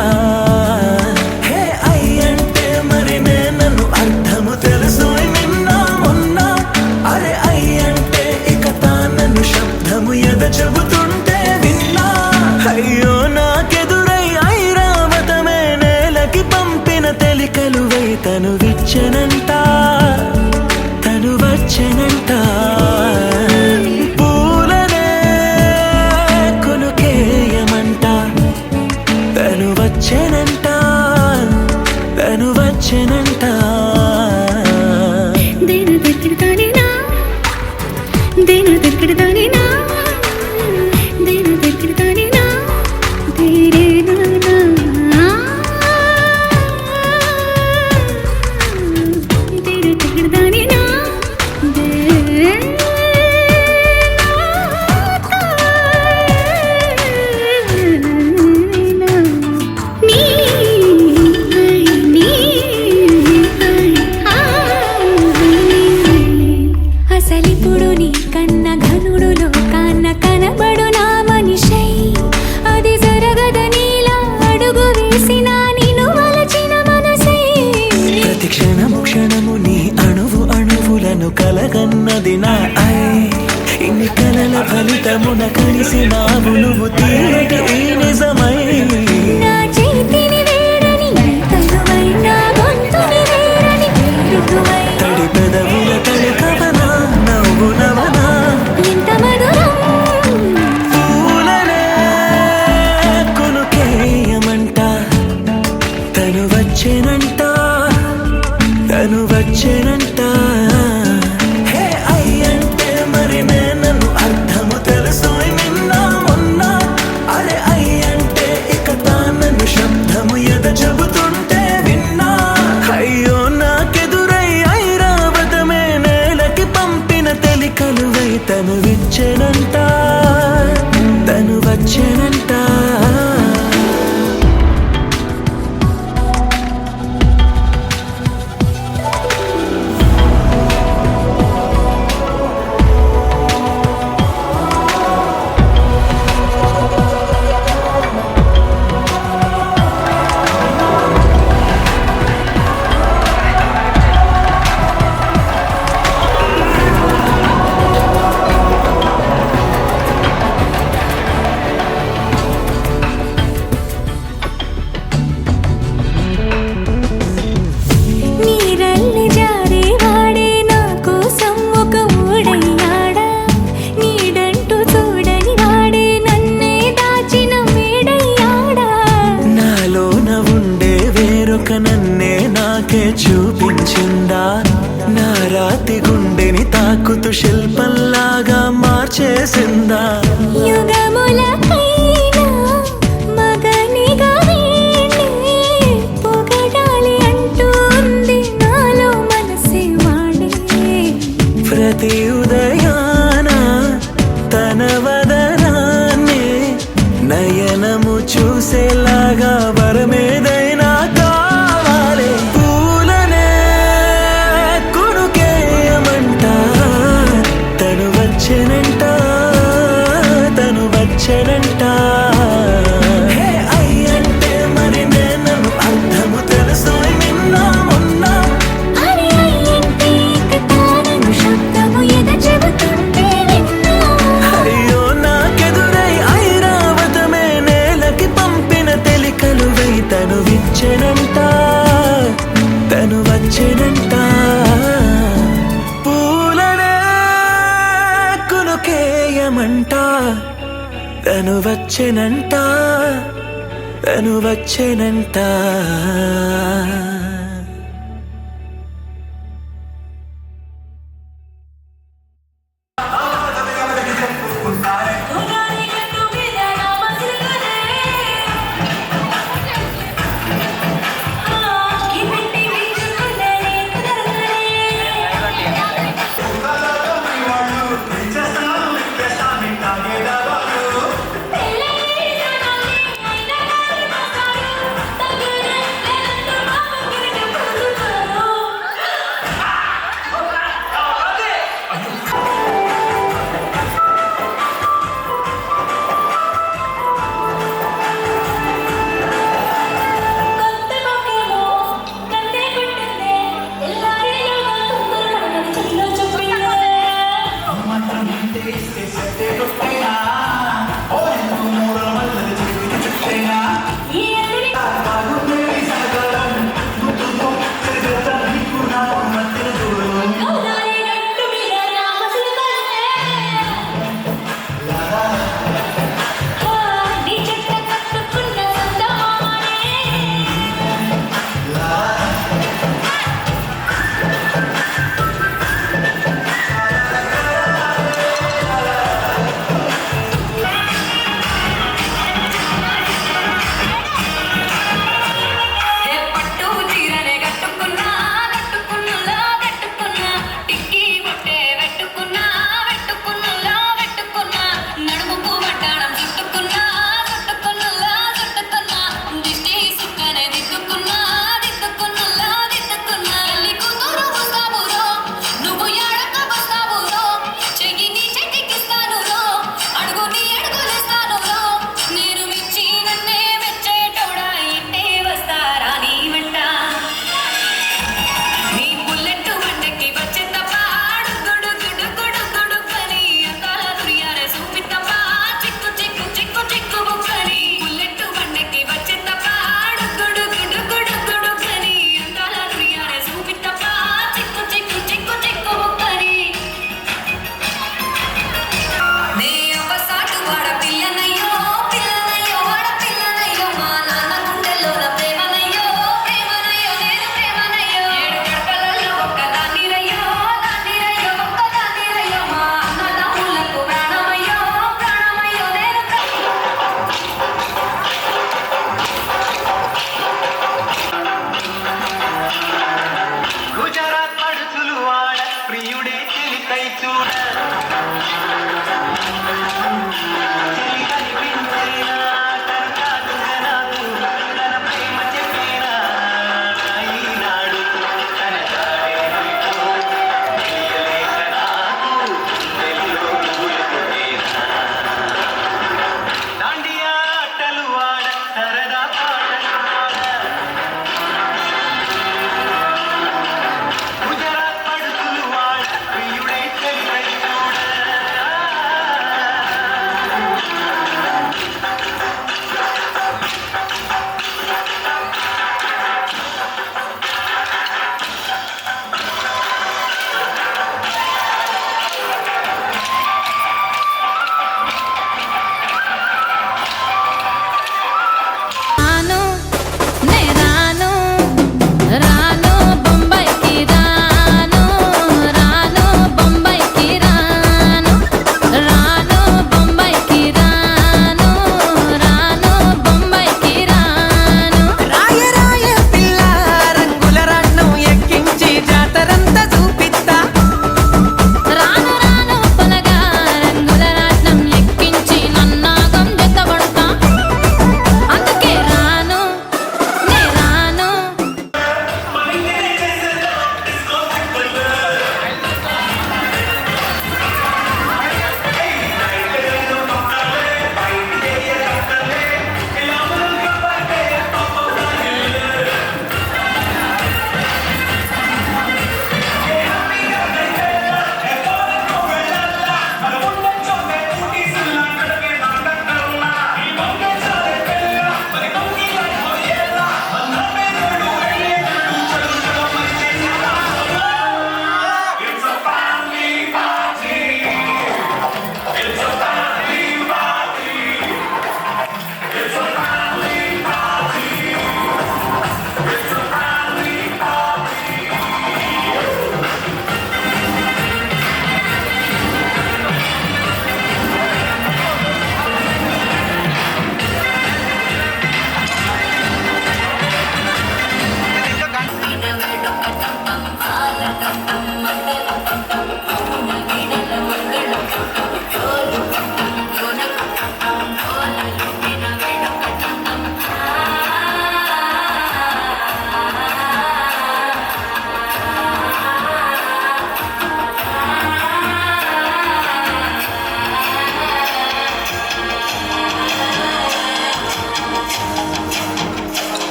హే అయ్యంటే మరి నన్ను అర్థము తెలుసు నిన్న మొన్న. అరే అయ్యంటే ఇక తానను శబ్దము ఎద చెబుతుంటే విన్నా. అయ్యో నాకెదురై ఐరావతమే నేలకి పంపిన తెలికలువై తను విచ్చెనంట, తను వచ్చెనంట. పూలనే కొనుకేయమంట, తను వచ్చెనంట, తను వచ్చెనంట. దేని దగ్గరదానినా దేని దగ్గరదానినా దేని దగ్గరదానినా దేరేనా దేని దగ్గరదానినా అసలిప్పుడు నీ కన్న ఘనుడులో కాన్న కనబడు నా మనిషై. అది జరగదనిలా అడుగు వేసిన నిన్ను వలచిన మనసై. ప్రతి క్షణము క్షణము నీ అణువు అణువులను కలగన్నది నా ఐ. ఇన్ని కలల ఫలితమున కలిసినావు నువ్వు తీరటి ఈ నిజమై. నా చేతిని వేడని తనువై నా గొంతుని వేరని ఋతువై. తడి పెదవుల తడికవనా నవ్వు నవనా. ఎంత మధురం పూలనే కొనుకేయమంట, తను వచ్చెనంట, తను వచ్చెనంట. హే అయ్యంటే మరి నన్ను అర్థము తెలుసు నిన్న మొన్న. అరే అయ్యంటే ఇక తానను శబ్దము ఎద చెబుతుంటే విన్నా. అయ్యో నాకెదురై ఐరావతమే నేలకి పంపిన తెలికలువై తను విచ్చెనంట, తను వచ్చెనంట. నీరల్లి జారే వాడే నా కోసం ఒక ఊడయ్యాడా. నీడంటూ చూడని వాడే నన్నే దాచిన మేడయ్యాడా. నాలోన ఉండే వేరొక నన్నే నాకే చూపించిందా. నా రాతి గుండెని తాకుతూ శిల్పంలాగా మార్చేసిందా. యుగములకైనా మగనిగా వీణ్ణి పొగడాలి అంటూ ఉంది నాలో మనసే వాడే. ప్రతి ఉదయాన తన వదనాన్ని నయనము చూసేలాగా వరమేదైనా కావాలి. పూలనే కొనుకేయమంట, తను వచ్చెనంట, తను వచ్చెనంట. హే అయ్యంటే మరి నన్ను అర్థము తెలుసు నిన్న మొన్న. అరే అయ్యంటే ఇక తానను శబ్దము ఎద చెబుతుంటే విన్నా. అయ్యో నాకెదురై ఐరావతమే నేలకి పంపిన తెలికలువై తను విచ్చెనంట, తను వచ్చెనంట. పూలనే కొనుకేయమంట, తను వచ్చెనంట, తను వచ్చెనంట.